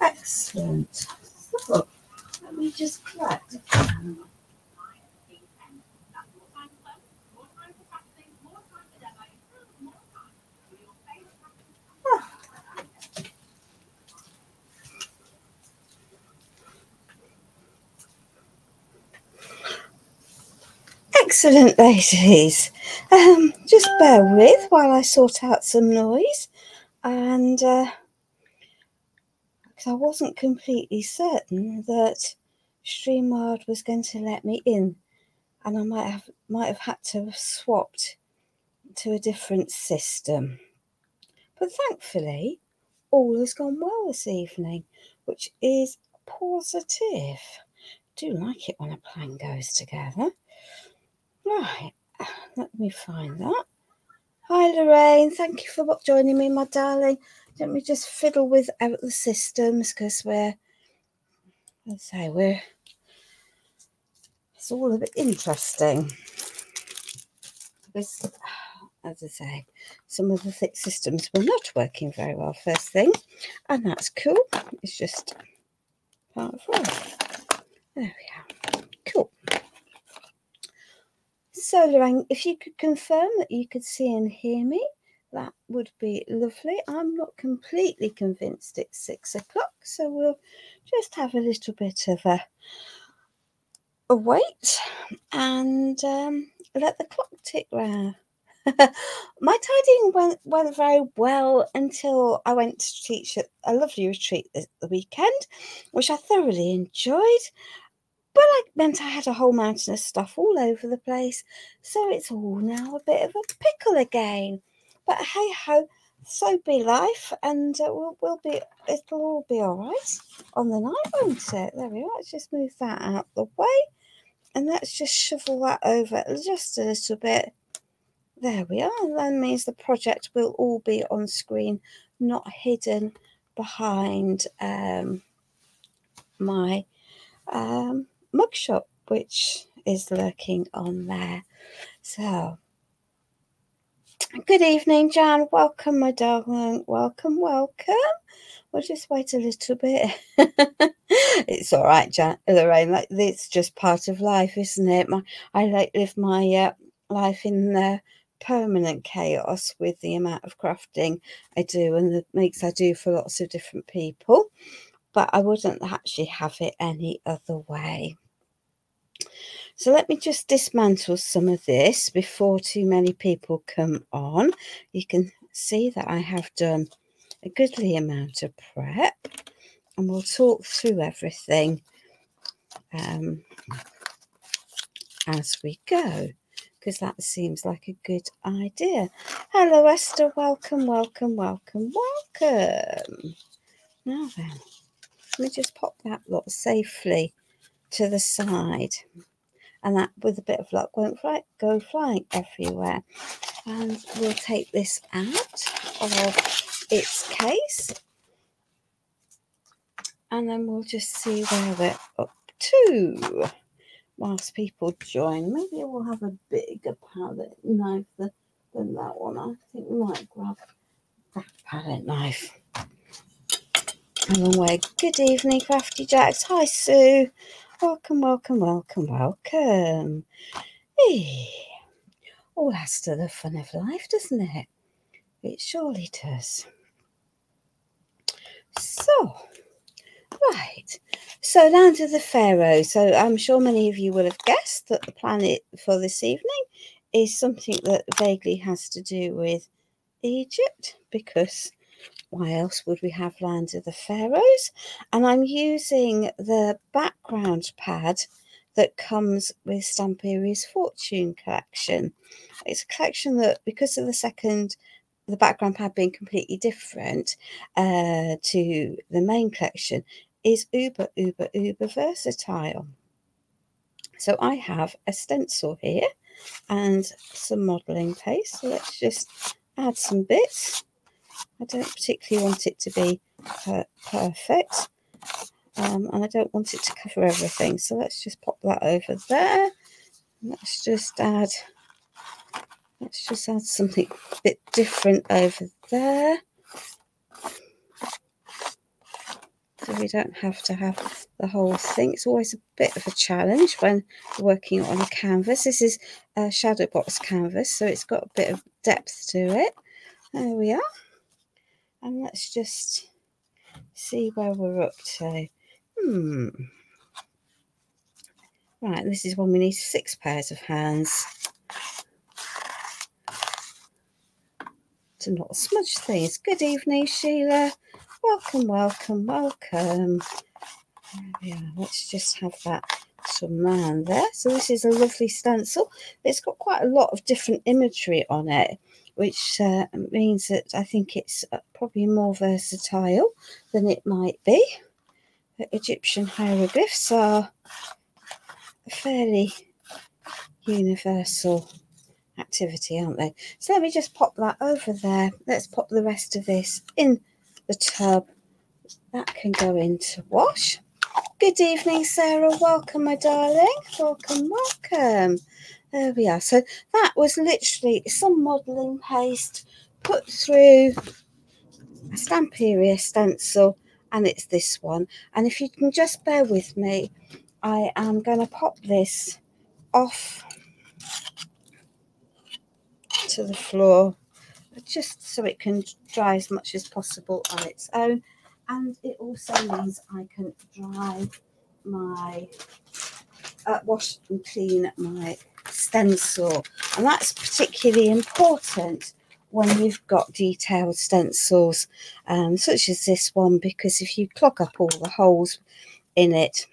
Excellent. Oh, let me just collect a can. Excellent, ladies. Just bear with while I sort out some noise, and because I wasn't completely certain that StreamYard was going to let me in, and I might have had to have swapped to a different system. But thankfully, all has gone well this evening, which is positive. I do like it when a plan goes together. Right, let me find that. Hi Lorraine, thank you for joining me, my darling. Let me just fiddle with out the systems because it's all a bit interesting. Because, as I say, some of the thick systems were not working very well first thing, and that's cool. It's just part of life. There we are. Cool. So Lorraine, if you could confirm that you could see and hear me, that would be lovely. I'm not completely convinced it's 6 o'clock, so we'll just have a little bit of a wait and let the clock tick round. My tidying went very well until I went to teach at a lovely retreat the weekend, which I thoroughly enjoyed. But it meant I had a whole mountain of stuff all over the place, so it's all now a bit of a pickle again. But hey ho, so be life, and it'll all be all right on the night, won't it? There we are. Let's just move that out the way, and let's just shovel that over just a little bit. There we are. That means the project will all be on screen, not hidden behind my mugshot, which is lurking on there. So, good evening, Jan. Welcome, my darling. Welcome. We'll just wait a little bit. It's all right, Jan. Lorraine. Like, it's just part of life, isn't it? I live my life in permanent chaos with the amount of crafting I do and the makes I do for lots of different people. But I wouldn't actually have it any other way. So let me just dismantle some of this before too many people come on. You can see that I have done a goodly amount of prep, and we'll talk through everything as we go, because that seems like a good idea. Hello, Esther. Welcome. Now then, let me just pop that lot safely to the side, and that, with a bit of luck, won't go flying everywhere. And we'll take this out of its case, and then we'll just see where we're up to whilst people join. Maybe we'll have a bigger palette knife than that one. I think we might grab that palette knife. A long way. Good evening, Crafty Jacks. Hi, Sue. Welcome. Hey. All adds to the fun of life, doesn't it? It surely does. So, right. So, Land of the Pharaohs. So, I'm sure many of you will have guessed that the planet for this evening is something that vaguely has to do with Egypt, because why else would we have Land of the Pharaohs? And I'm using the background pad that comes with Stamperia's Fortune collection. It's a collection that, because of the background pad being completely different to the main collection, is uber versatile. So I have a stencil here and some modelling paste. So let's just add some bits. I don't particularly want it to be perfect, and I don't want it to cover everything. So let's just pop that over there. Let's just add something a bit different over there. we don't have to have the whole thing. It's always a bit of a challenge when working on a canvas. This is a shadow box canvas, so it's got a bit of depth to it. There we are. And let's just see where we're up to. Right, this is when we need 6 pairs of hands to not smudge things. Good evening, Sheila. Welcome, welcome, welcome. There we are. Let's just have that some man there. So this is a lovely stencil. It's got quite a lot of different imagery on it, which means that I think it's probably more versatile than it might be. The Egyptian hieroglyphs are a fairly universal activity, aren't they? So let me just pop that over there. Let's pop the rest of this in the tub. That can go into wash. Good evening, Sarah. Welcome, my darling. Welcome, welcome. There we are. So that was literally some modelling paste put through a Stamperia stencil, and it's this one. And if you can just bear with me, I am going to pop this off to the floor just so it can dry as much as possible on its own, and it also means I can dry my wash and clean my stencil, and that's particularly important when you've got detailed stencils such as this one, because if you clog up all the holes in it,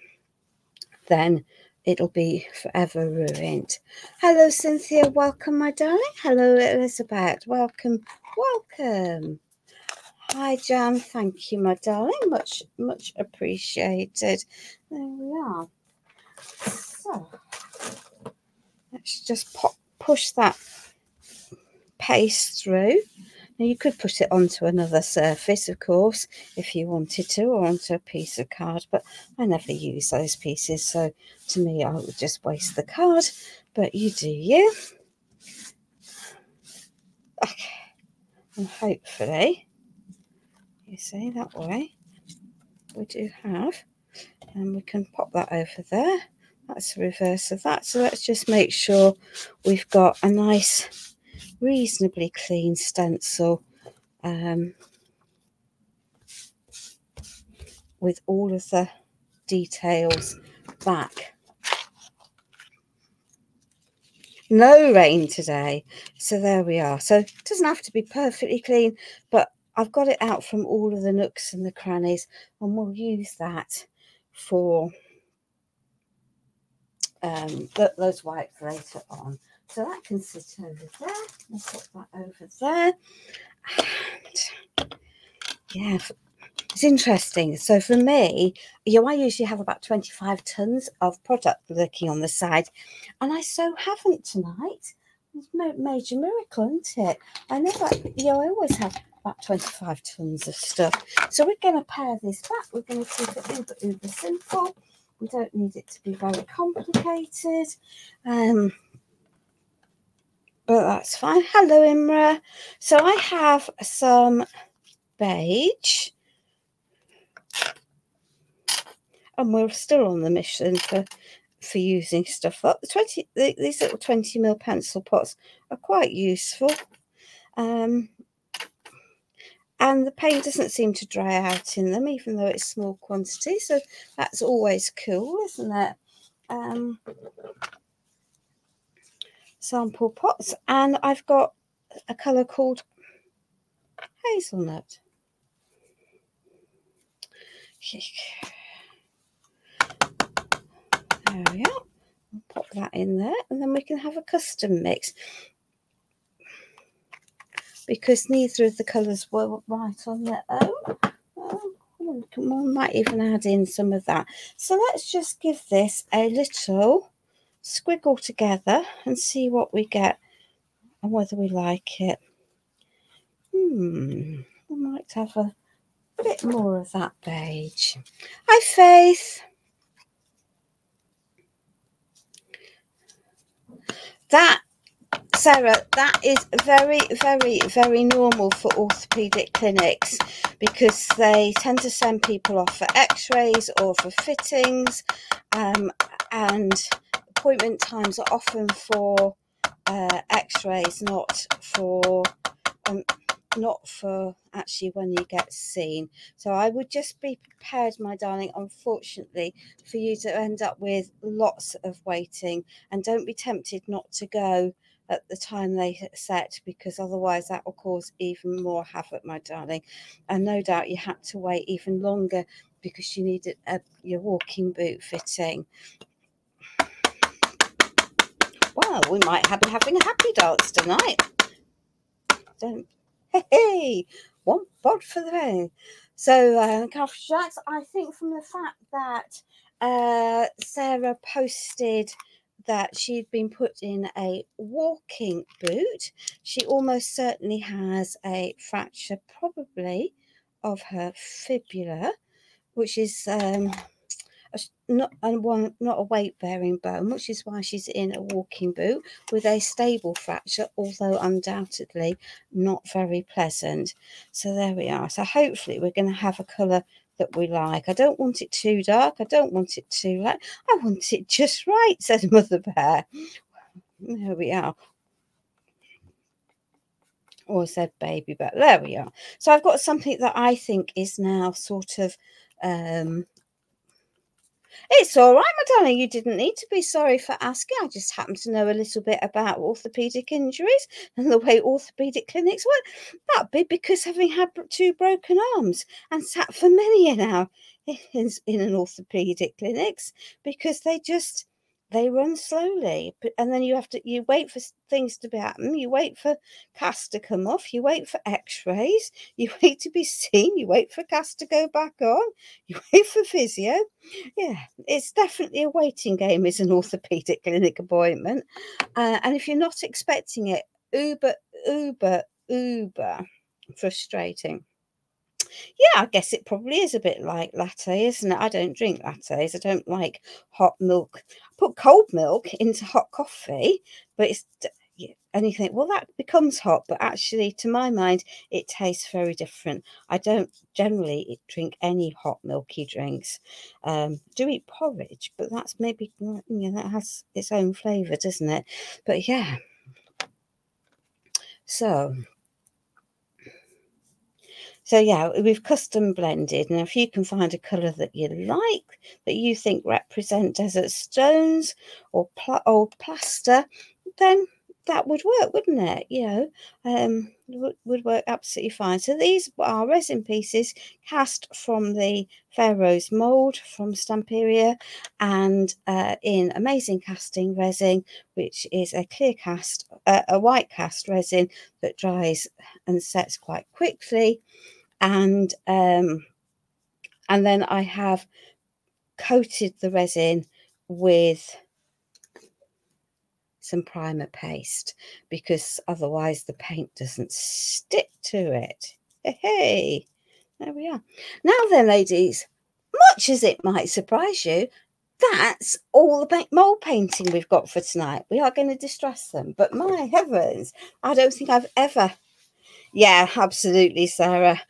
then it'll be forever ruined. Hello, Cynthia. Welcome, my darling. Hello, Elizabeth. Welcome, welcome. Hi, Jan. Thank you, my darling. Much, much appreciated. There we are. So let's just push that paste through. Now you could put it onto another surface, of course, if you wanted to, or onto a piece of card, but I never use those pieces, so to me I would just waste the card, but you do you. Okay, and hopefully, you see, that way we do have, and we can pop that over there. That's the reverse of that. So let's just make sure we've got a nice, reasonably clean stencil with all of the details back. No rain today, so there we are. So it doesn't have to be perfectly clean, but I've got it out from all of the nooks and the crannies, and we'll use that for those wipes later on. So that can sit over there. I'll put that over there. And yeah, it's interesting. So for me, I usually have about 25 tons of product lurking on the side, and I so haven't tonight. It's a major miracle, isn't it? I always have about 25 tons of stuff. So we're going to pare this back. We're going to keep it uber simple. We don't need it to be very complicated. But that's fine. Hello, Imra. So I have some beige. And we're still on the mission for using stuff up. These little 20mm pencil pots are quite useful. And the paint doesn't seem to dry out in them, even though it's small quantity. So that's always cool, isn't it? Sample pots. And I've got a colour called hazelnut. There we are. Pop that in there, and then we can have a custom mix, because neither of the colours were right on their own. We might even add in some of that. So let's just give this a little squiggle together and see what we get and whether we like it. We might have a bit more of that beige. Hi, Faith. That Sarah, that is very, very, very normal for orthopaedic clinics because they tend to send people off for x-rays or for fittings, and appointment times are often for x-rays, not for actually when you get seen. So I would just be prepared, my darling, unfortunately, for you to end up with lots of waiting, and don't be tempted not to go at the time they set, because otherwise that will cause even more havoc, my darling. And no doubt you had to wait even longer because you needed your walking boot fitting. Well, we might be having a happy dance tonight. Hey, one bod for the day. So, Jacks, I think from the fact that Sarah posted that she'd been put in a walking boot, she almost certainly has a fracture, probably of her fibula, which is not a weight-bearing bone, which is why she's in a walking boot with a stable fracture, although undoubtedly not very pleasant. So there we are. So hopefully we're going to have a colour that we like. I don't want it too dark. I don't want it too light. I want it just right, says Mother Bear. There we are. Or said Baby Bear. There we are. So I've got something that I think is now sort of it's all right, my darling. You didn't need to be sorry for asking. I just happen to know a little bit about orthopaedic injuries and the way orthopaedic clinics work. That'd be because having had 2 broken arms and sat for many an hour in an orthopaedic clinics, because they run slowly, and then you wait for things to happen. You wait for cast to come off. You wait for x-rays. You wait to be seen. You wait for cast to go back on. You wait for physio. Yeah, it's definitely a waiting game, is an orthopaedic clinic appointment. And if you're not expecting it, uber frustrating. Yeah, I guess it probably is a bit like latte, isn't it? I don't drink lattes. I don't like hot milk. I put cold milk into hot coffee, but and you think, well, that becomes hot, but actually, to my mind, it tastes very different. I don't generally drink any hot milky drinks. Do eat porridge, but that's maybe, that has its own flavour, doesn't it? But yeah. So yeah, we've custom blended. Now, if you can find a colour that you like, that you think represent desert stones or old plaster, then that would work, wouldn't it? Would work absolutely fine. So these are resin pieces cast from the Pharohs mould from Stamperia, and in amazing casting resin, which is a clear cast, a white cast resin that dries and sets quite quickly. And then I have coated the resin with some primer paste, because otherwise the paint doesn't stick to it. Hey, there we are. Now then, ladies, much as it might surprise you, that's all the mould painting we've got for tonight. We are going to distress them, but my heavens, I don't think I've ever... Yeah, absolutely, Sarah.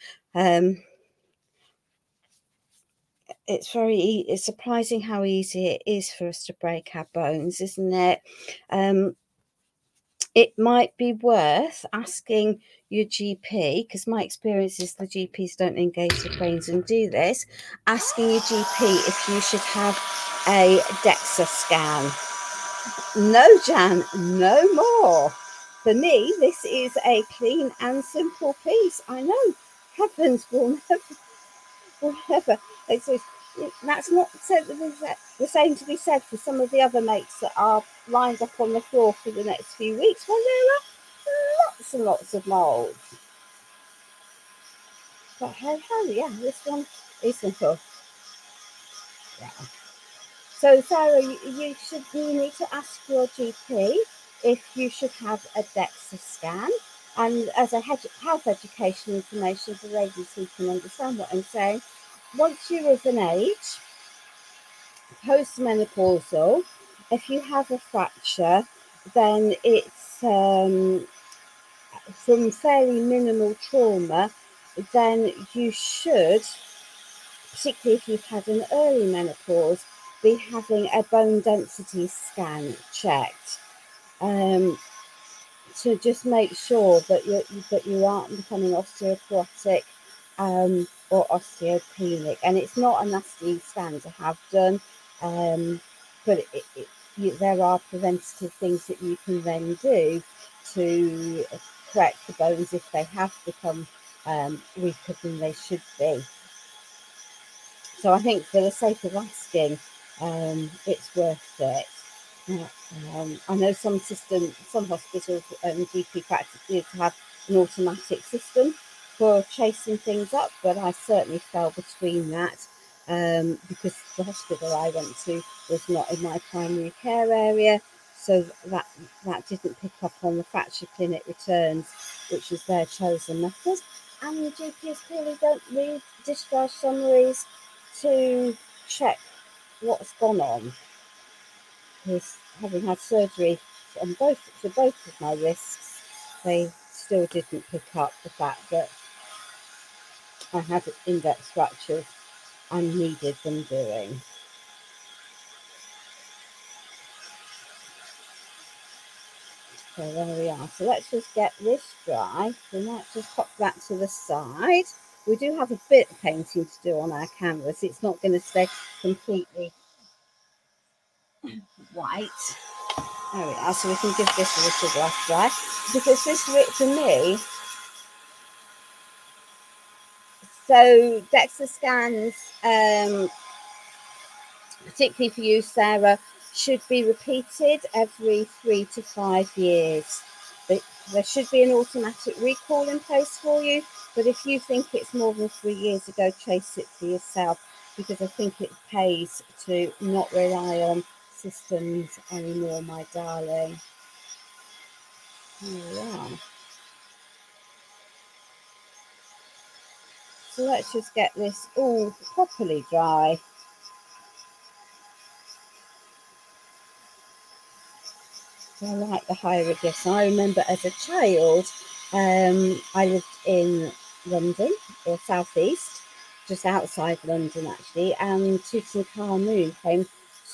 It's surprising how easy it is for us to break our bones, isn't it? It might be worth asking your GP, because my experience is the GPs don't engage the brains and do this, asking your GP if you should have a DEXA scan. No, Jan, no more. For me, this is a clean and simple piece. I know, heavens will never. That's not the same to be said for some of the other mates that are lined up on the floor for the next few weeks, when there are lots and lots of moulds. But hey, yeah, this one is simple. Yeah. So Sarah, you need to ask your GP if you should have a DEXA scan. And as a health education information for ladies who can understand what I'm saying, once you're of an age, postmenopausal, if you have a fracture, then it's from fairly minimal trauma, then you should, particularly if you've had an early menopause, be having a bone density scan checked to just make sure that you aren't becoming osteoporotic or osteopenic. And it's not a nasty scan to have done, but there are preventative things that you can then do to correct the bones if they have become weaker than they should be. So I think for the sake of asking, it's worth it. I know some hospitals and GP practices have an automatic system for chasing things up, but I certainly fell between that because the hospital I went to was not in my primary care area, so that didn't pick up on the fracture clinic returns, which was their chosen method. And the GPs clearly don't read discharge summaries to check what's gone on. Because having had surgery on both of my wrists, they still didn't pick up the fact that I had index fractures and needed them doing. So there we are. So let's just get this dry. We might just pop that to the side. We do have a bit of painting to do on our canvas. It's not going to stay completely white. There we are. So we can give this a little glass dry, because this, for me, so DEXA scans, particularly for you, Sarah, should be repeated every 3 to 5 years. There should be an automatic recall in place for you, but if you think it's more than 3 years ago, chase it for yourself, because I think it pays to not rely on systems anymore, my darling. Here we are. So let's just get this all properly dry. I like the hieroglyphs. I remember as a child, I lived in London, or southeast, just outside London actually, and Tutankhamun came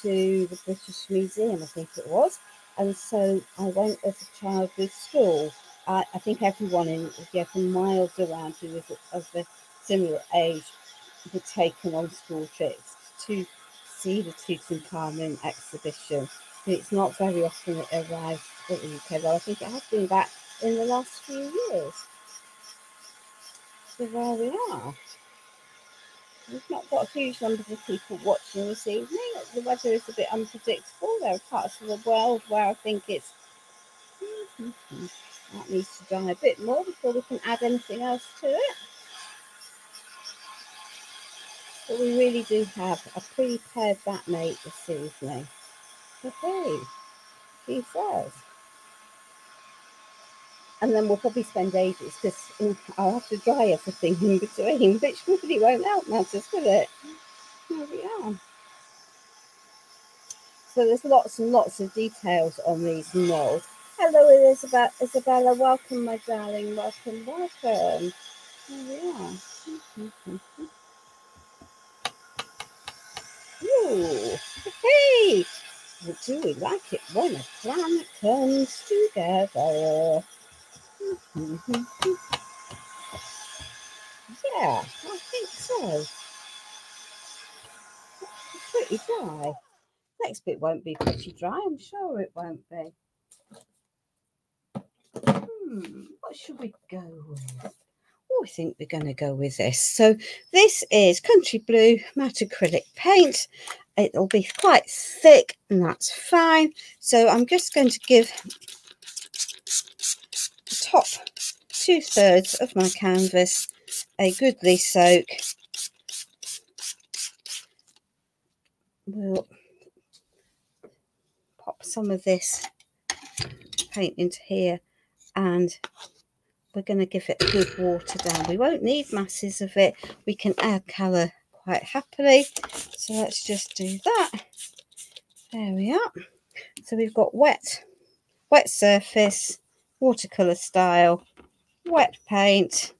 to the British Museum, I think it was, and so I went as a child with school. I think everyone from miles around who was of a similar age had taken on school trips to see the Tutankhamun exhibition. It's not very often it arrives in the UK, though I think it has been back in the last few years. So there we are. We've not got a huge number of people watching this evening. The weather is a bit unpredictable. There are parts of the world where I think it's that needs to dry a bit more before we can add anything else to it. But we really do have a pre-paired batmate this evening. Okay, he says. And then we'll probably spend ages, because I'll have to dry everything in between, which really won't help matters, will it? There we are. So there's lots and lots of details on these molds. Hello, Isabella. Welcome, my darling. Welcome, welcome. There we are. Ooh, hey! Do we like it when a plan comes together? Yeah, I think so. It's pretty dry. Next bit won't be pretty dry, I'm sure it won't be. What should we go with? Oh, I think we're going to go with this. So this is Country Blue matte acrylic paint. It'll be quite thick, and that's fine. So I'm just going to give the top 2/3 of my canvas a goodly soak. We'll pop some of this paint into here, and we're going to give it a good water down. We won't need masses of it. We can add colour quite happily. So let's just do that. There we are. So we've got wet wet surface, watercolour style, wet paint.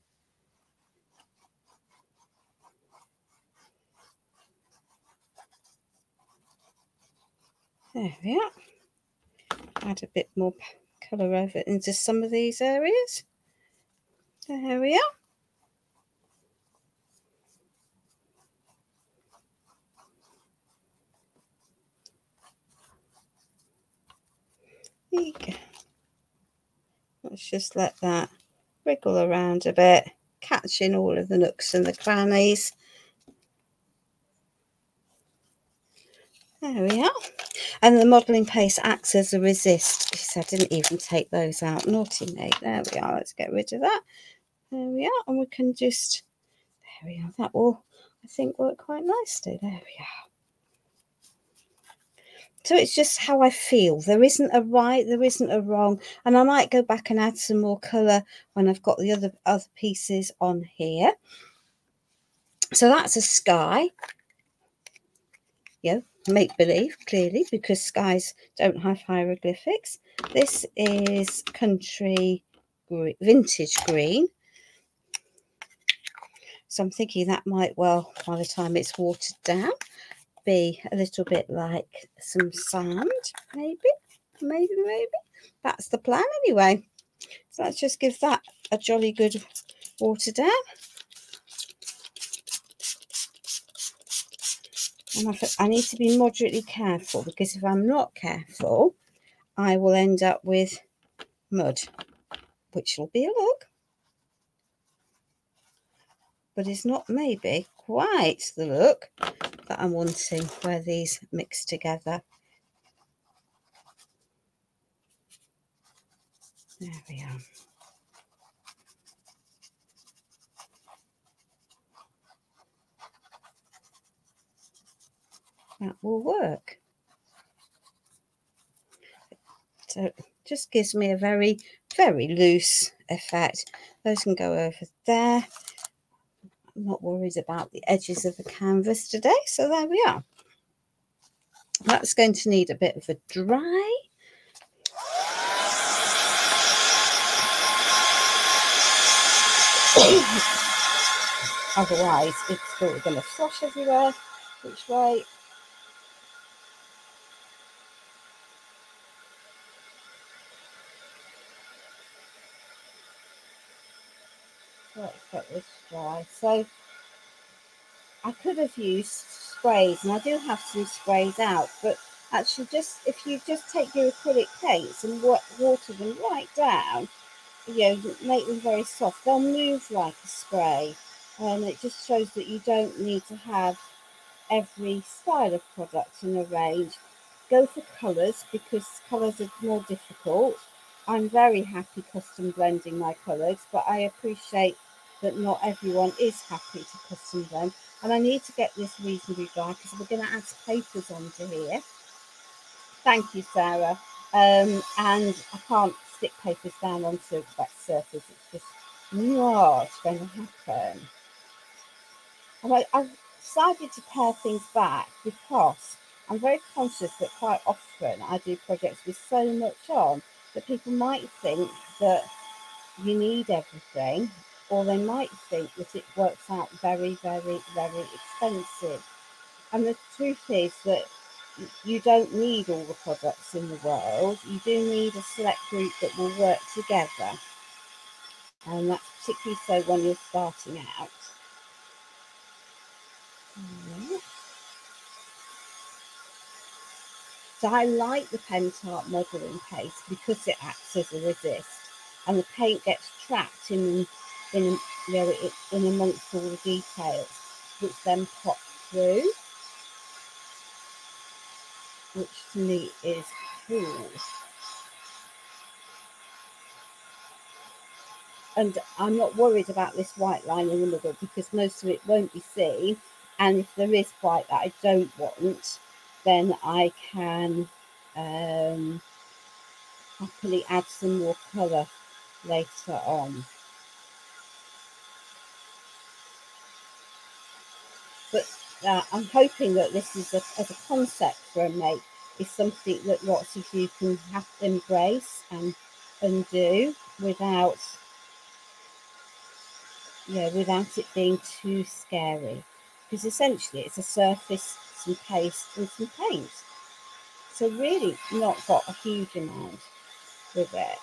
There we are. Add a bit more colour over into some of these areas. There we are. There you go. Let's just let that wriggle around a bit, catching all of the nooks and the crannies. There we are. And the modelling paste acts as a resist. I didn't even take those out. Naughty me. There we are. Let's get rid of that. There we are. And we can just, there we are. That will, I think, work quite nicely. There we are. So it's just how I feel. There isn't a right, there isn't a wrong. And I might go back and add some more colour when I've got the other pieces on here. So that's a sky. Yeah, make believe, clearly, because skies don't have hieroglyphics. This is country green, vintage green. So I'm thinking that might well, by the time it's watered down, be a little bit like some sand, maybe. That's the plan anyway. So let's just give that a jolly good water down. And I need to be moderately careful, because if I'm not careful, I will end up with mud, which will be a look. But it's not maybe quite the look that I'm wanting where these mix together. There we are. That will work. So it just gives me a very, very loose effect. Those can go over there. I'm not worried about the edges of the canvas today. So there we are. That's going to need a bit of a dry. Otherwise, it's still going to slosh everywhere. Which way? Let's get this dry. So I could have used sprays, and I do have some sprays out, but actually just if you just take your acrylic paints and water them right down, you know, make them very soft, they'll move like a spray, and it just shows that you don't need to have every style of product in a range. Go for colours, because colours are more difficult. I'm very happy custom blending my colours, but I appreciate that not everyone is happy to custom blend. And I need to get this reasonably dry, because we're going to add papers onto here. Thank you, Sarah. And I can't stick papers down onto a wet surface. It's just not going to happen. And I've decided to pare things back, because I'm very conscious that quite often I do projects with so much on that people might think that you need everything, or they might think that it works out very, very, very expensive. And the truth is that you don't need all the products in the world. You do need a select group that will work together. And that's particularly so when you're starting out. So I like the Pentacolor modelling paste because it acts as a resist, and the paint gets trapped in amongst all the details, which then pop through, which to me is cool. And I'm not worried about this white line in the middle, because most of it won't be seen, and if there is white that I don't want, then I can happily add some more colour later on. But I'm hoping that this is as a concept for a make is something that lots of you can have embrace and do without, without it being too scary, because essentially it's a surface, some paste and some paint, so really not got a huge amount with it.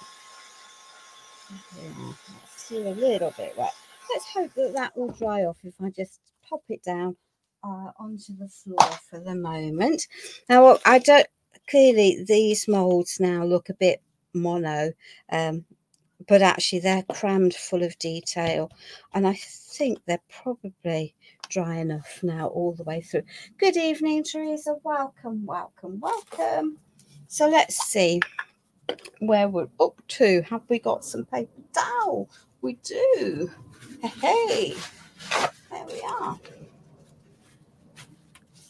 Yeah, that's still a little bit wet. Let's hope that that will dry off if I just pop it down onto the floor for the moment. Now, I don't, clearly these molds now look a bit mono, but actually they're crammed full of detail, and I think they're probably dry enough now all the way through. Good evening, Teresa. Welcome, welcome, welcome. So let's see where we're up to. Have we got some paper towel? We do. Hey, there we are.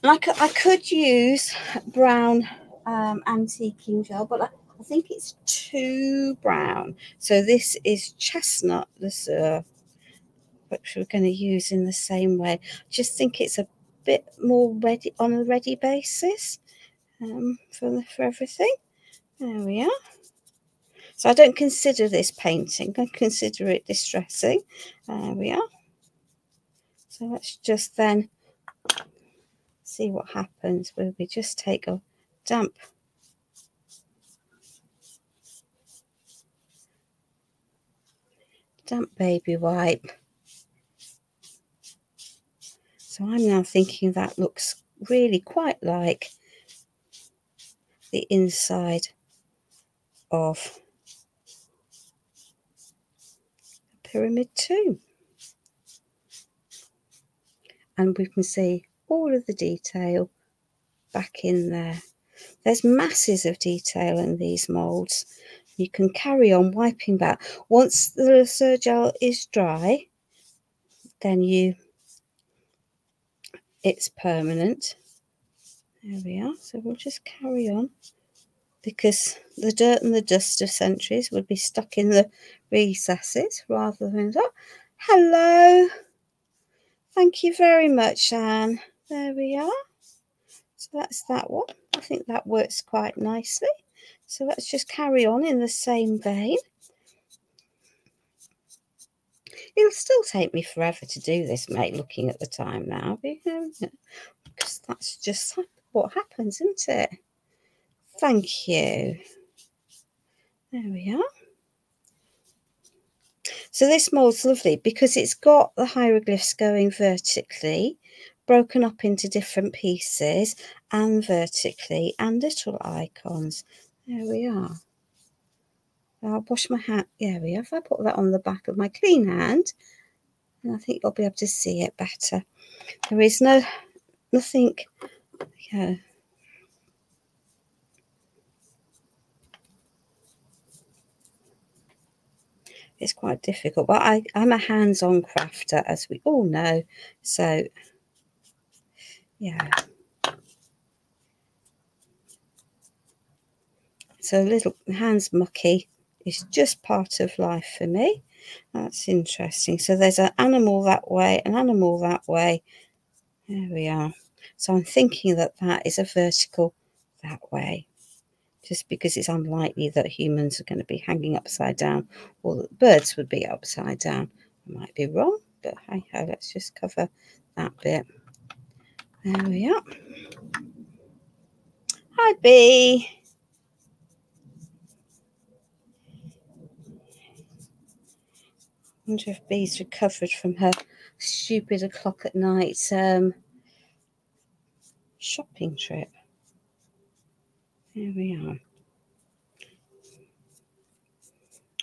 And I could use brown antiquing gel, but I think it's too brown. So this is chestnut Lesueur, which we're going to use in the same way. Just think it's a bit more ready, on a ready basis for everything. There we are. So I don't consider this painting, I consider it distressing. There we are. So let's just then see what happens when we just take a damp baby wipe. So I'm now thinking that looks really quite like the inside of a pyramid too. And we can see all of the detail back in there. There's masses of detail in these moulds. You can carry on wiping that. Once the Lesueur gel is dry, then it's permanent. There we are. So we'll just carry on, because the dirt and the dust of centuries would be stuck in the recesses rather than that. Hello. Thank you very much, Anne. There we are. So that's that one. I think that works quite nicely. So let's just carry on in the same vein. It'll still take me forever to do this, mate, looking at the time now, because that's just what happens, isn't it? Thank you. There we are. So this mould's lovely because it's got the hieroglyphs going vertically, broken up into different pieces, and vertically, and little icons. There we are. I'll wash my hand. There we are. If I put that on the back of my clean hand, and I think you'll be able to see it better. There is nothing. Yeah. It's quite difficult, but I'm a hands-on crafter, as we all know. So, yeah. So little hands mucky is just part of life for me. That's interesting. So there's an animal that way, an animal that way. There we are. So I'm thinking that that is a vertical that way, just because it's unlikely that humans are going to be hanging upside down, or that birds would be upside down. I might be wrong, but hey ho, let's just cover that bit. There we are. Hi, Bee. I wonder if Bee's recovered from her stupid o'clock at night shopping trip. There we are.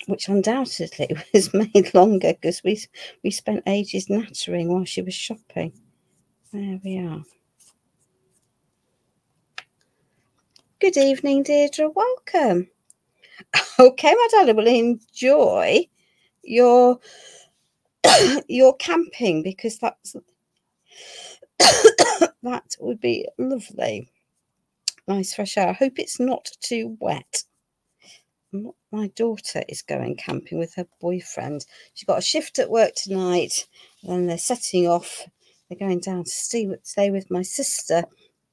Which undoubtedly was made longer because we spent ages nattering while she was shopping. There we are. Good evening, Deirdre. Welcome. Okay, my darling, will enjoy your camping, because that's that would be lovely. Nice fresh air. I hope it's not too wet. My daughter is going camping with her boyfriend. She's got a shift at work tonight, and they're setting off. They're going down to stay with my sister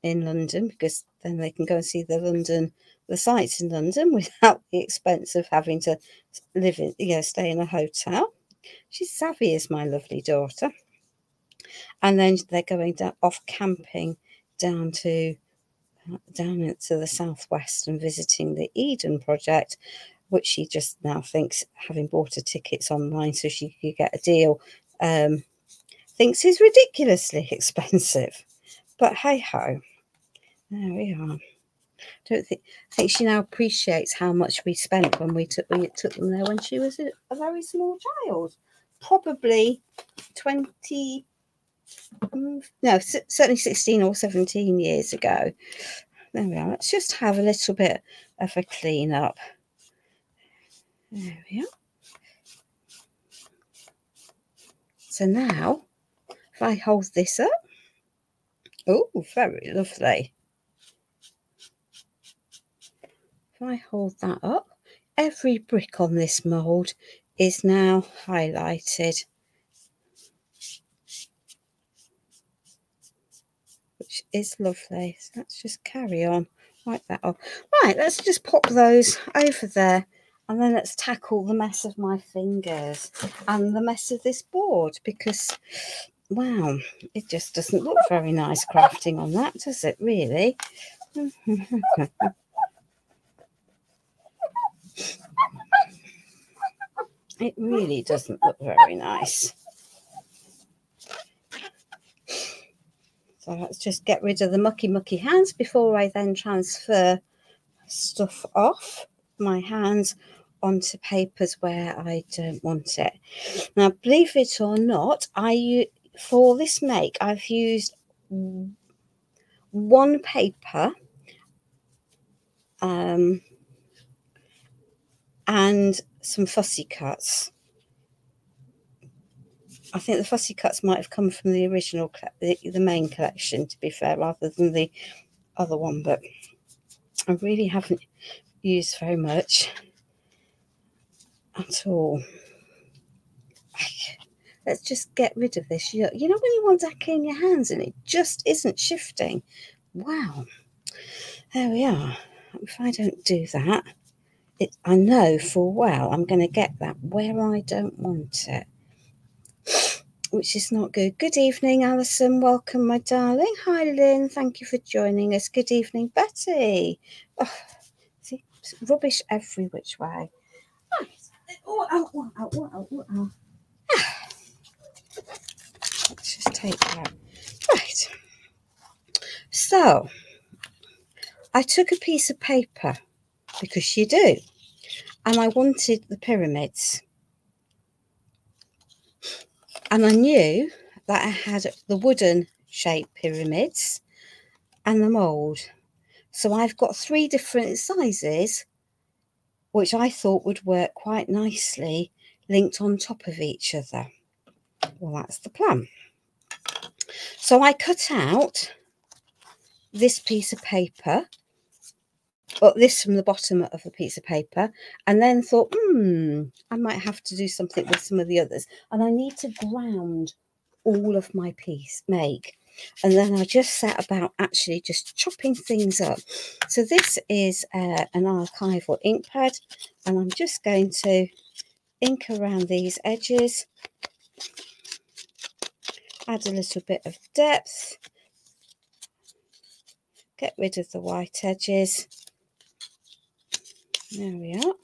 in London, because then they can go and see the sights in London without the expense of having to live in, stay in a hotel. She's savvy as my lovely daughter. And then they're going off camping down into the southwest and visiting the Eden project, which she just now thinks, having bought her tickets online so she could get a deal, thinks is ridiculously expensive. But hey ho, there we are. I think she now appreciates how much we spent when we took them there when she was a very small child, probably 20. No, certainly 16 or 17 years ago. There we are. Let's just have a little bit of a clean up. There we are. So now, if I hold this up, oh, very lovely. If I hold that up, every brick on this mould is now highlighted, which is lovely. So let's just carry on like that. Right, let's just pop those over there, and then let's tackle the mess of my fingers and the mess of this board, because wow, it just doesn't look very nice crafting on that, does it really? It really doesn't look very nice. So let's just get rid of the mucky hands before I then transfer stuff off my hands onto papers where I don't want it. Now, believe it or not, for this make, I've used one paper and some fussy cuts. I think the fussy cuts might have come from the original, the main collection, to be fair, rather than the other one, but I really haven't used very much at all. Let's just get rid of this. You know when you want that in your hands and it just isn't shifting? Wow. There we are. If I don't do that, I know full well I'm going to get that where I don't want it, which is not good. Good evening, Alison. Welcome, my darling. Hi, Lynn. Thank you for joining us. Good evening, Betty. Oh, see, rubbish every which way. Oh. Let's just take that. Right. So, I took a piece of paper, because you do, and I wanted the pyramids. And I knew that I had the wooden shaped pyramids and the mould. So I've got 3 different sizes, which I thought would work quite nicely linked on top of each other. Well, that's the plan. So I cut out this piece of paper, or this from the bottom of a piece of paper, and then thought, I might have to do something with some of the others. And I need to ground all of my make. And then I just set about actually just chopping things up. So this is an archival ink pad, and I'm just going to ink around these edges, add a little bit of depth, get rid of the white edges. There we are.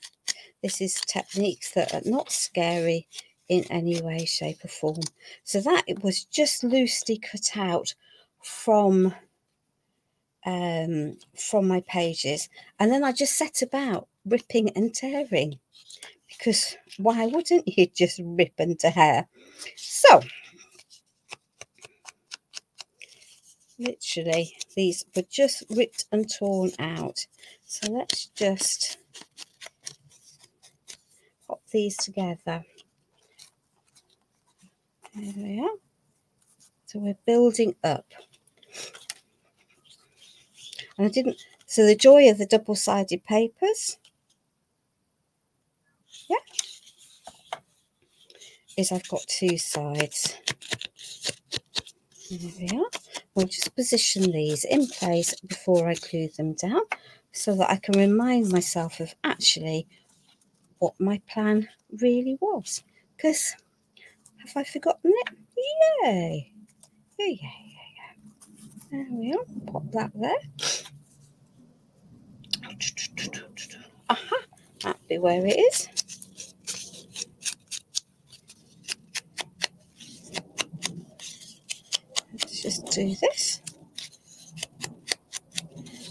This is techniques that are not scary in any way, shape or form. So that it was just loosely cut out from my pages, and then I just set about ripping and tearing, because why wouldn't you just rip and tear? So literally these were just ripped and torn out. So let's just pop these together. There we are. So we're building up. And so the joy of the double-sided papers, is I've got 2 sides. There we are. we'll just position these in place before I glue them down so that I can remind myself of actually what my plan really was. Because have I forgotten it? Yay! Yeah. There we are. Pop that there. Aha! That'll be where it is. Let's just do this.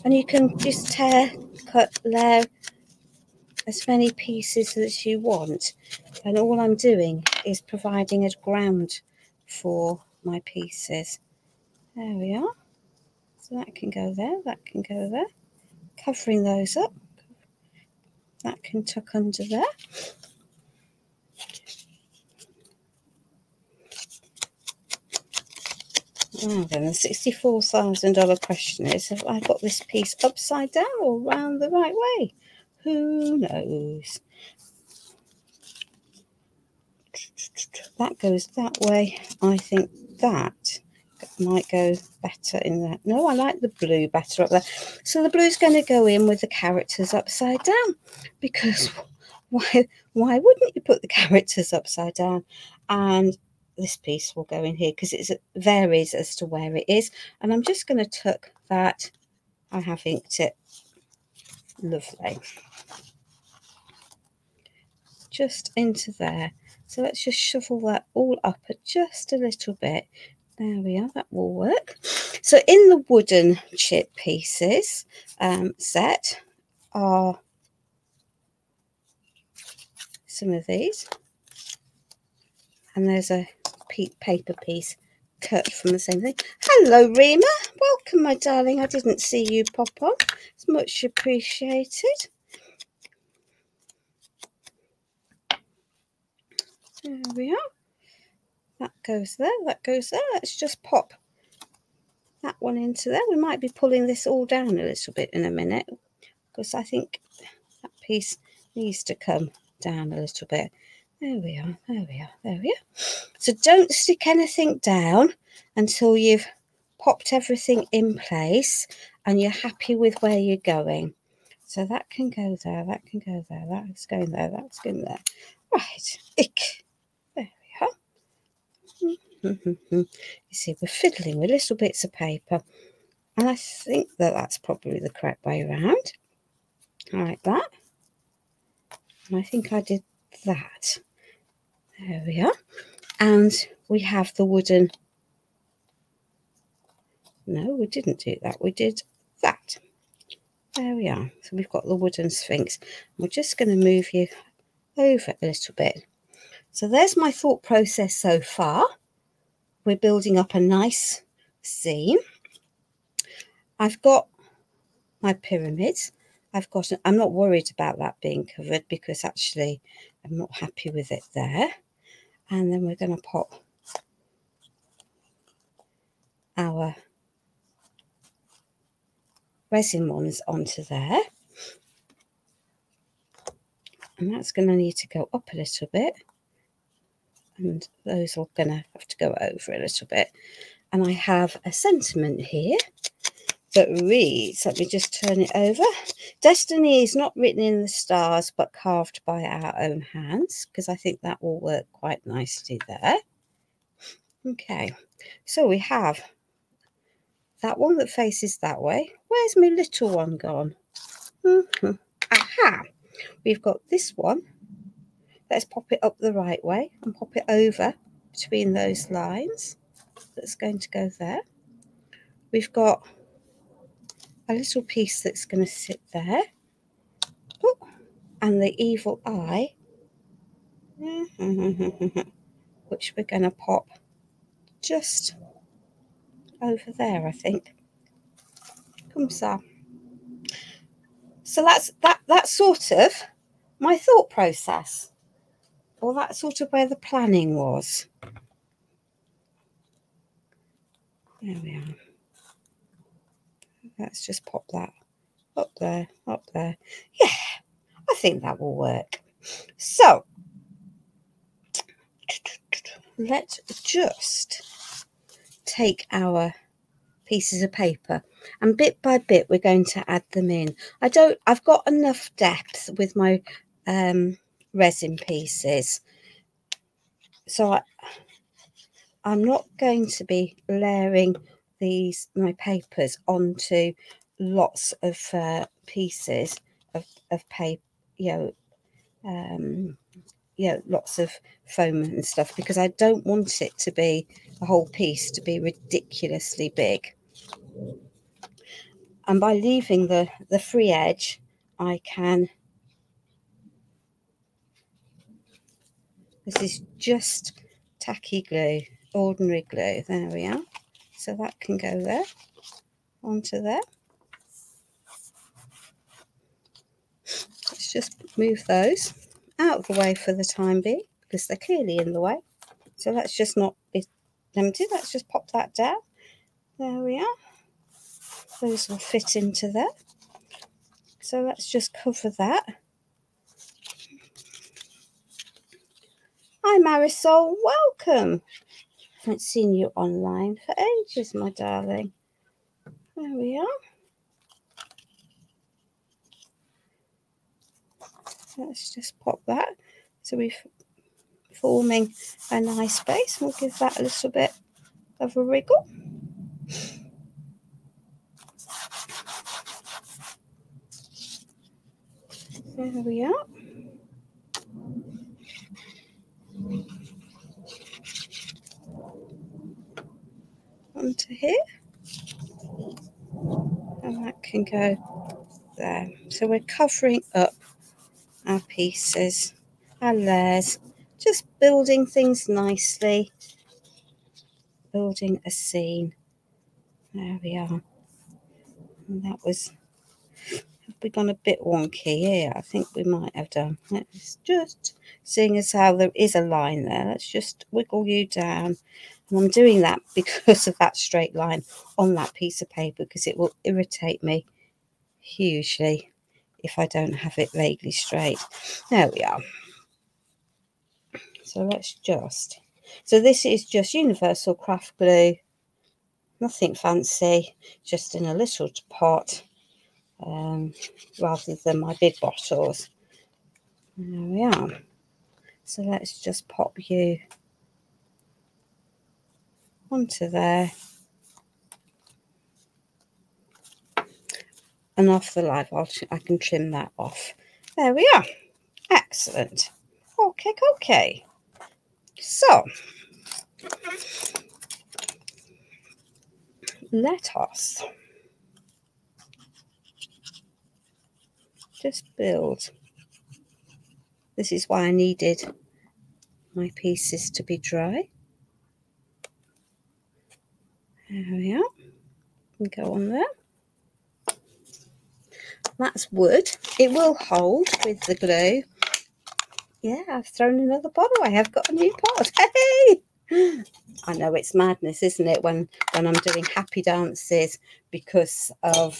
And you can just cut, layer as many pieces as you want. And all I'm doing is providing a ground for my pieces. There we are. So that can go there, that can go there. Covering those up. That can tuck under there. Now then, the $64,000 question is, have I got this piece upside down or round the right way? Who knows? That goes that way. I think that might go better in that. No, I like the blue better up there. So the blue's going to go in with the characters upside down, because why wouldn't you put the characters upside down? And this piece will go in here because it varies as to where it is. And I'm just going to tuck that. I have inked it. Lovely. Just into there. So let's just shuffle that all up just a little bit. There we are, that will work. So in the wooden chip pieces set are some of these. And there's a paper piece cut from the same thing. Hello, Rima. Welcome, my darling. I didn't see you pop on. It's much appreciated. There we are. That goes there, that goes there. Let's just pop that one into there. We might be pulling this all down a little bit in a minute, because I think that piece needs to come down a little bit. There we are, there we are, there we are. So don't stick anything down until you've popped everything in place and you're happy with where you're going. So that can go there, that can go there, that's going there, that's going there. Right, ick. There we are. You see, we're fiddling with little bits of paper, and I think that that's probably the correct way around, like that. And I think I did that. There we are. And we have the wooden. No, we didn't do that. We did that. There we are. So we've got the wooden sphinx. We're just going to move you over a little bit. So there's my thought process so far. We're building up a nice scene. I've got my pyramids. I'm not worried about that being covered, because actually I'm not happy with it there. And then we're going to pop our resin ones onto there. And that's going to need to go up a little bit. And those are going to have to go over a little bit. And I have a sentiment here that reads, let me just turn it over. Destiny is not written in the stars, but carved by our own hands, because I think that will work quite nicely there. Okay, so we have that one that faces that way. Where's my little one gone? Aha! We've got this one. Let's pop it up the right way and pop it over between those lines. That's going to go there. We've got a little piece that's going to sit there. Oh, and the evil eye, which we're going to pop just over there, I think. Come so. So that's sort of my thought process. Or that's sort of where the planning was. There we are. Let's just pop that up there, up there. Yeah, I think that will work. So, let's just take our pieces of paper, and bit by bit we're going to add them in. I've got enough depth with my resin pieces, so I'm not going to be layering my papers onto lots of pieces of paper, lots of foam and stuff, because I don't want it to be the whole piece to be ridiculously big. And by leaving the free edge, I can, this is just tacky glue, ordinary glue, there we are. So that can go there, onto there. Let's just move those out of the way for the time being, because they're clearly in the way. So let's just not be empty. Let's just pop that down. There we are. Those will fit into there. So let's just cover that. Hi Marisol, welcome. I haven't seen you online for ages, my darling. There we are. Let's just pop that. So we're forming a nice base. We'll give that a little bit of a wriggle. There we are. Onto here. And that can go there. So we're covering up our pieces, our layers, just building things nicely, building a scene. There we are. And that was, have we gone a bit wonky here? I think we might have done. Let's just, seeing as how there is a line there, let's just wiggle you down. And I'm doing that because of that straight line on that piece of paper, because it will irritate me hugely if I don't have it vaguely straight. There we are. So let's just, so this is just universal craft glue, nothing fancy, just in a little pot, rather than my big bottles. There we are. So let's just pop you onto there and off the live. I can trim that off. There we are. Excellent. Okay. So let us just build. This is why I needed my pieces to be dry. There we are. And go on there. That's wood. It will hold with the glue. Yeah, I've thrown another bottle. I have got a new pot. Hey! I know it's madness, isn't it, when I'm doing happy dances because I'm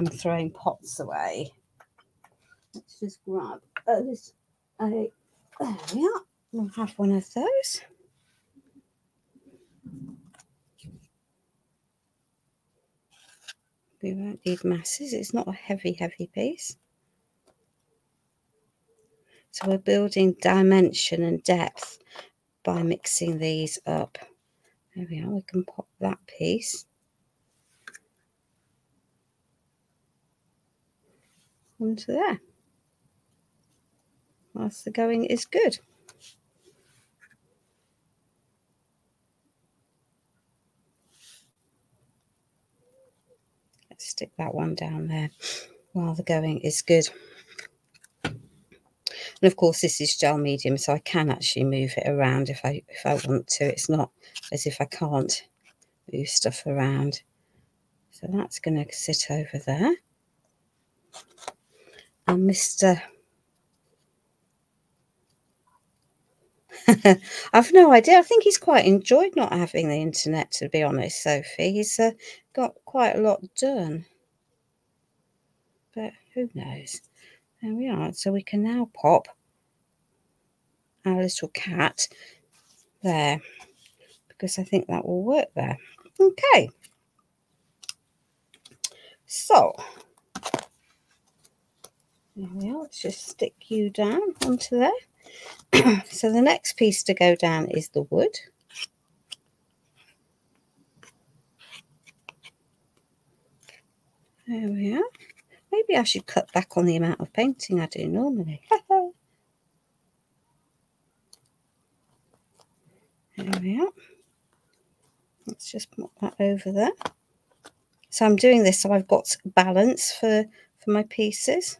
throwing pots away. Let's just grab this. There we are. We'll have one of those. We won't need masses. It's not a heavy piece. So we're building dimension and depth by mixing these up. There we are. We can pop that piece onto there. Whilst the going is good. Let's stick that one down there while the going is good. And of course this is gel medium, so I can actually move it around if I want to. It's not as if I can't move stuff around. So that's going to sit over there. And Mr. I've no idea. I think he's quite enjoyed not having the internet, to be honest, Sophie. He's got quite a lot done. But who knows? There we are. So we can now pop our little cat there, because I think that will work there. Okay, so there we are. Let's just stick you down onto there. So the next piece to go down is the wood. There we are. Maybe I should cut back on the amount of painting I do normally. There we are. Let's just put that over there. So I'm doing this so I've got balance for my pieces.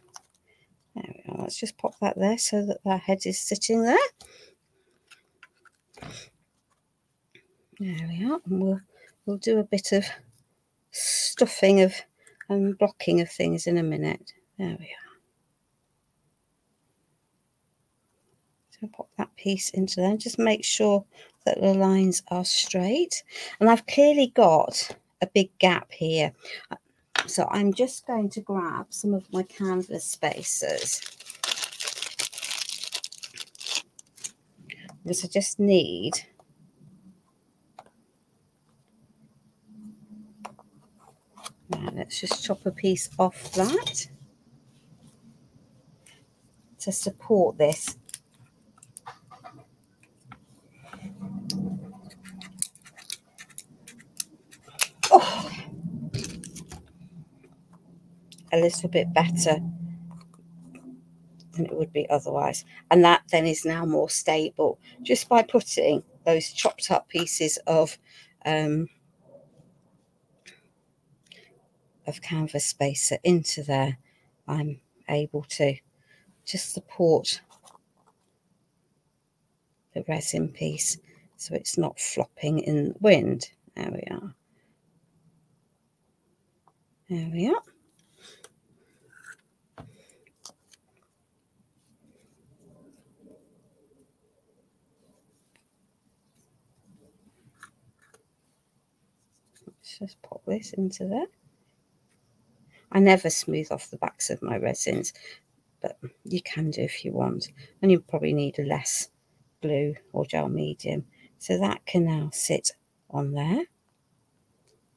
There we are. Let's just pop that there so that that head is sitting there. There we are. And we'll do a bit of stuffing of and blocking of things in a minute. There we are. So pop that piece into there. Just make sure that the lines are straight. And I've clearly got a big gap here. So I'm just going to grab some of my canvas spacers, because I just need now, let's just chop a piece off that to support this. Oh, a little bit better than it would be otherwise, and that then is now more stable just by putting those chopped up pieces of canvas spacer into there. I'm able to just support the resin piece so it's not flopping in the wind. There we are. There we are. Let's just pop this into there. I never smooth off the backs of my resins, but you can do if you want. And you probably need a less glue or gel medium. So that can now sit on there.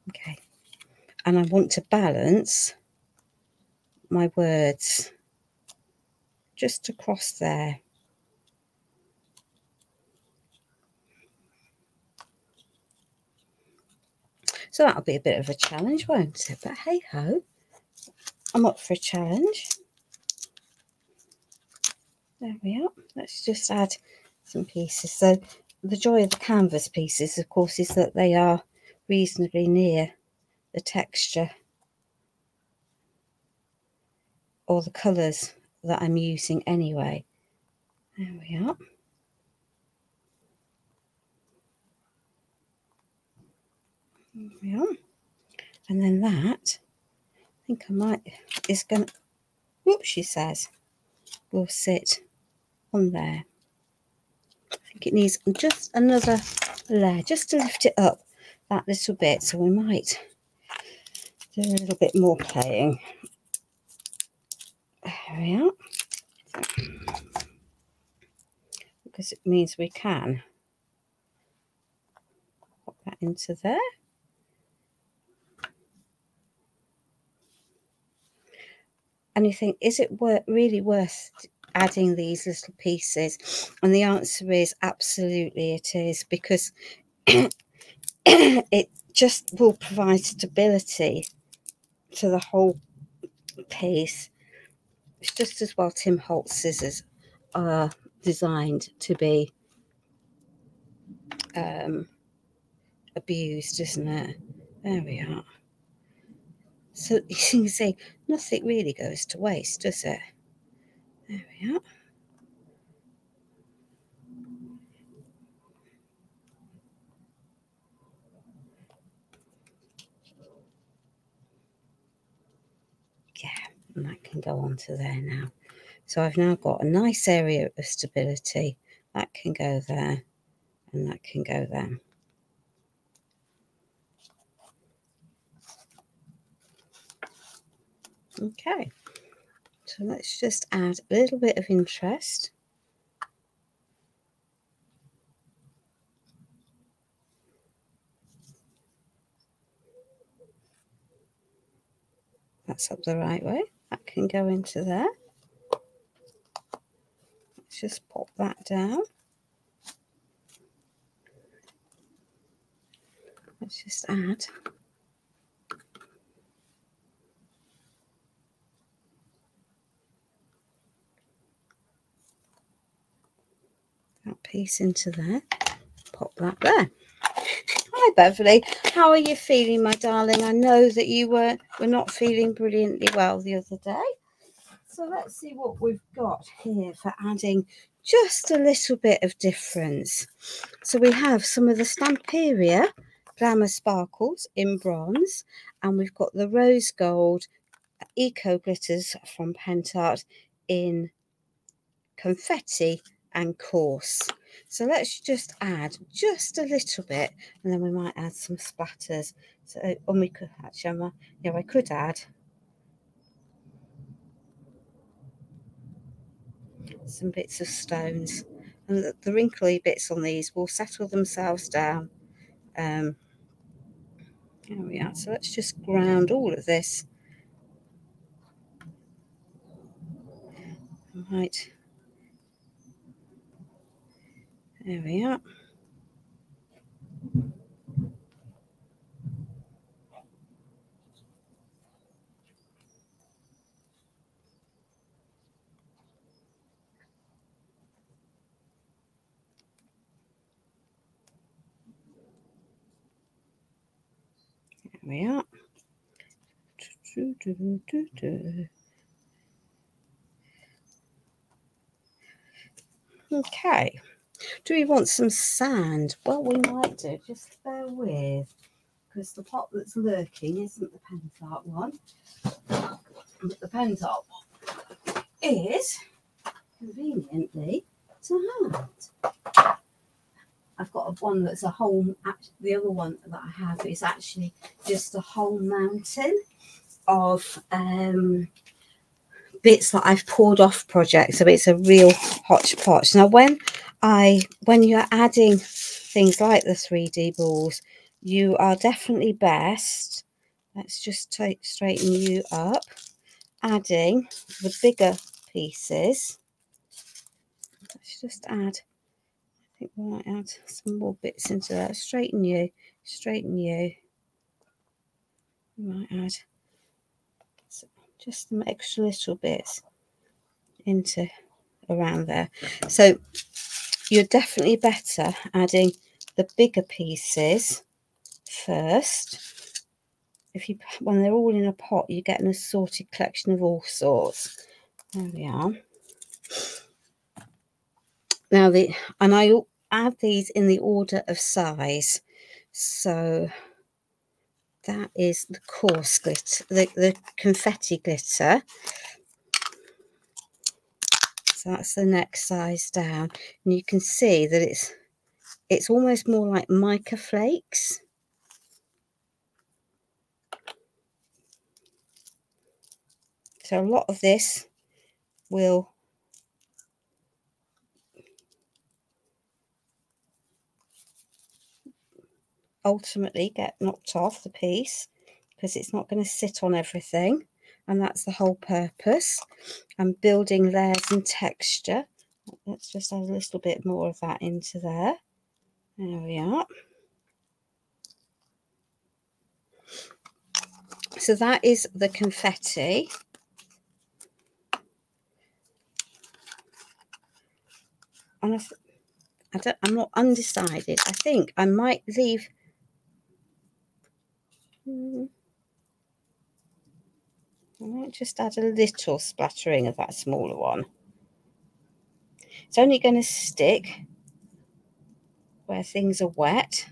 Okay. And I want to balance my words just across there. So that'll be a bit of a challenge, won't it? But hey ho, I'm up for a challenge. There we are. Let's just add some pieces. So the joy of the canvas pieces, of course, is that they are reasonably near the texture or the colours that I'm using anyway. There we are. There we are. And then that, I think I might, is going to, whoops, she says, will sit on there. I think it needs just another layer, just to lift it up that little bit. So we might do a little bit more playing. There we are. Because it means we can pop that into there. And you think, is it really worth adding these little pieces? And the answer is absolutely it is, because it just will provide stability to the whole piece. It's just as well Tim Holtz scissors are designed to be abused, isn't it? There we are. So you can see nothing really goes to waste, does it? There we are. Yeah, and that can go onto there now. So I've now got a nice area of stability. That can go there, and that can go there. Okay, so let's just add a little bit of interest. That's up the right way. That can go into there. Let's just pop that down. Let's just add that piece into there. Pop that there. Hi Beverly, how are you feeling, my darling? I know that you were not feeling brilliantly well the other day. So let's see what we've got here for adding just a little bit of difference. So we have some of the Stamperia Glamour Sparkles in bronze, and we've got the Rose Gold Eco Glitters from Pentart in confetti and coarse. So let's just add just a little bit, and then we might add some splatters. So, and we could actually, I could add some bits of stones, and the wrinkly bits on these will settle themselves down. There we are. So let's just ground all of this. Right. There we are. There we are. Okay. Do we want some sand? Well, we might do. Just bear with, because the pot that's lurking isn't the Pentart one. But the Pentart one is conveniently to hand. I've got one that's a whole, the other one that I have is actually just a whole mountain of bits that I've poured off projects. So it's a real hodgepodge. Now when you're adding things like the 3D balls, you are definitely best, let's just straighten you up, adding the bigger pieces. Let's just add, I think we might add some more bits into that. Straighten you. We might add just some extra little bits into around there. So you're definitely better adding the bigger pieces first. When they're all in a pot, you get an assorted collection of all sorts. There we are. Now I add these in the order of size. So that is the coarse glitter, the confetti glitter. So that's the next size down, and you can see that it's almost more like mica flakes. So a lot of this will ultimately get knocked off the piece, because it's not going to sit on everything, and that's the whole purpose. I'm building layers and texture. Let's just add a little bit more of that into there. There we are. So that is the confetti. And I'm not undecided. I think I might leave. I might just add a little splattering of that smaller one. It's only going to stick where things are wet.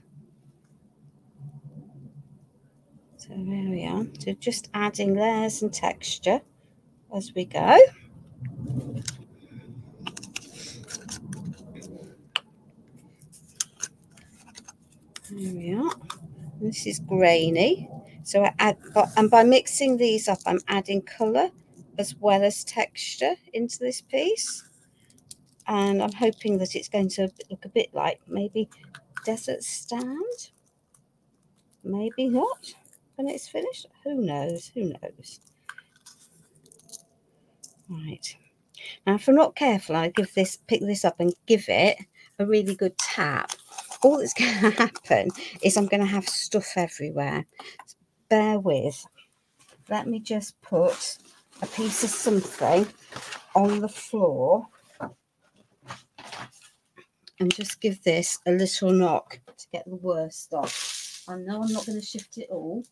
So there we are. So just adding layers and texture as we go. There we are. This is grainy. So and by mixing these up, I'm adding colour as well as texture into this piece. And I'm hoping that it's going to look a bit like maybe Desert Stand. Maybe not when it's finished. Who knows? Who knows? Right. Now, if I'm not careful, I pick this up and give it a really good tap. All that's going to happen is I'm going to have stuff everywhere. Bear with. Let me just put a piece of something on the floor and just give this a little knock to get the worst off. I know I'm not going to shift it all,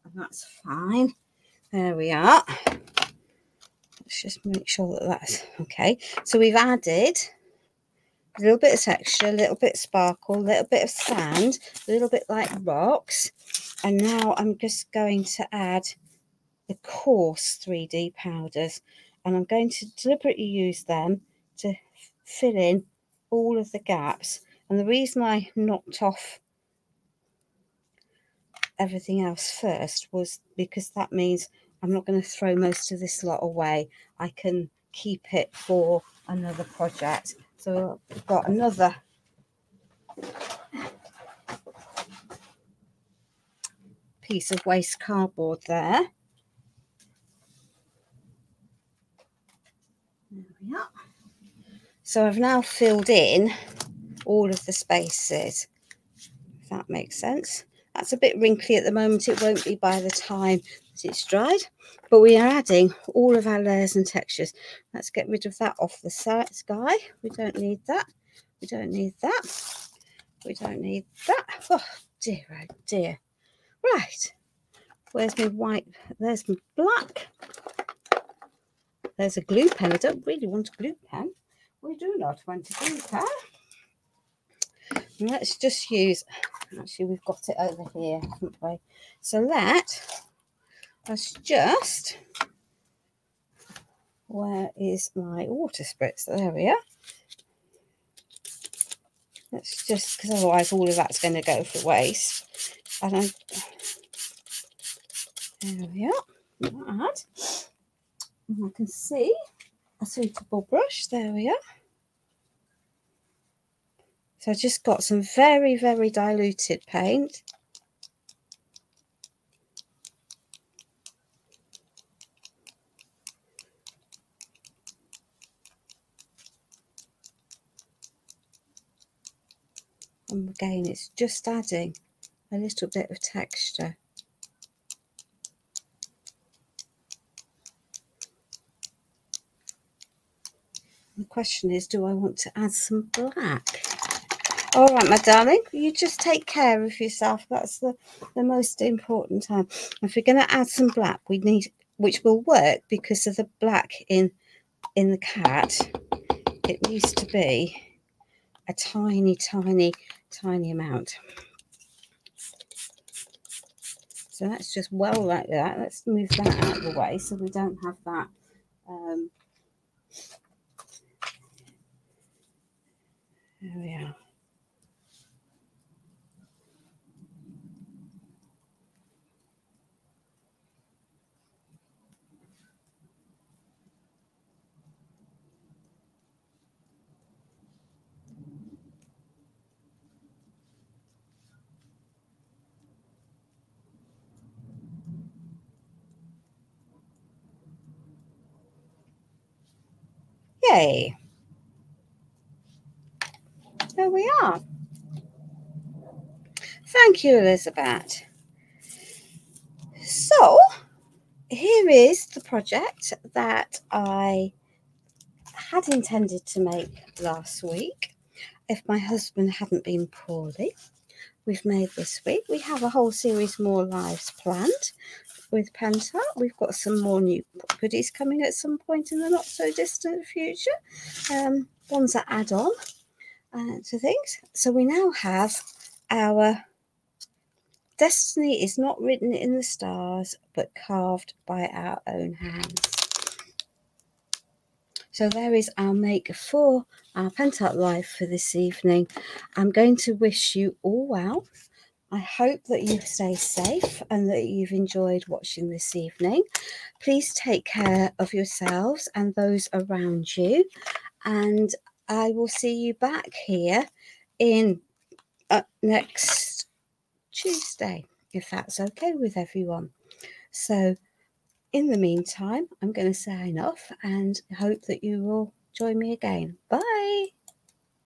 and that's fine. There we are. Let's just make sure that that's okay. So we've added a little bit of texture, a little bit of sparkle, a little bit of sand, a little bit like rocks. And now I'm just going to add the coarse 3D powders. And I'm going to deliberately use them to fill in all of the gaps. And the reason I knocked off everything else first was because that means I'm not going to throw most of this lot away. I can keep it for another project. So I've got another piece of waste cardboard there. There we are. So I've now filled in all of the spaces, if that makes sense. That's a bit wrinkly at the moment. It won't be by the time that it's dried, but we are adding all of our layers and textures. Let's get rid of that off the sky. We don't need that. We don't need that. We don't need that. Oh dear, oh dear. Right. Where's my white? There's my black. There's a glue pen. I don't really want a glue pen. We do not want a glue pen. And let's just use, actually we've got it over here, haven't we? So let's just, where is my water spritz? There we are. Let's just, because otherwise all of that's going to go for waste. And there we are. Add. And I can see a suitable brush. There we are. So I just got some very, very diluted paint. And again, it's just adding a little bit of texture. The question is, do I want to add some black? All right, my darling, you just take care of yourself. That's the most important time. If we're going to add some black, we need, which will work because of the black in the cat. It needs to be a tiny, tiny, tiny amount. So let's just well like that. Let's move that out of the way so we don't have that. There we are. Yay. There we are. Thank you, Elizabeth. So here is the project that I had intended to make last week if my husband hadn't been poorly. We've made this week. We have a whole series more lives planned with Penta. We've got some more new goodies coming at some point in the not so distant future. Ones that add on to things. So we now have our destiny is not written in the stars, but carved by our own hands. So there is our make for our Penta Live for this evening. I'm going to wish you all well. I hope that you stay safe and that you've enjoyed watching this evening. Please take care of yourselves and those around you. And I will see you back here in next Tuesday, if that's okay with everyone. So in the meantime, I'm going to sign off and hope that you will join me again. Bye.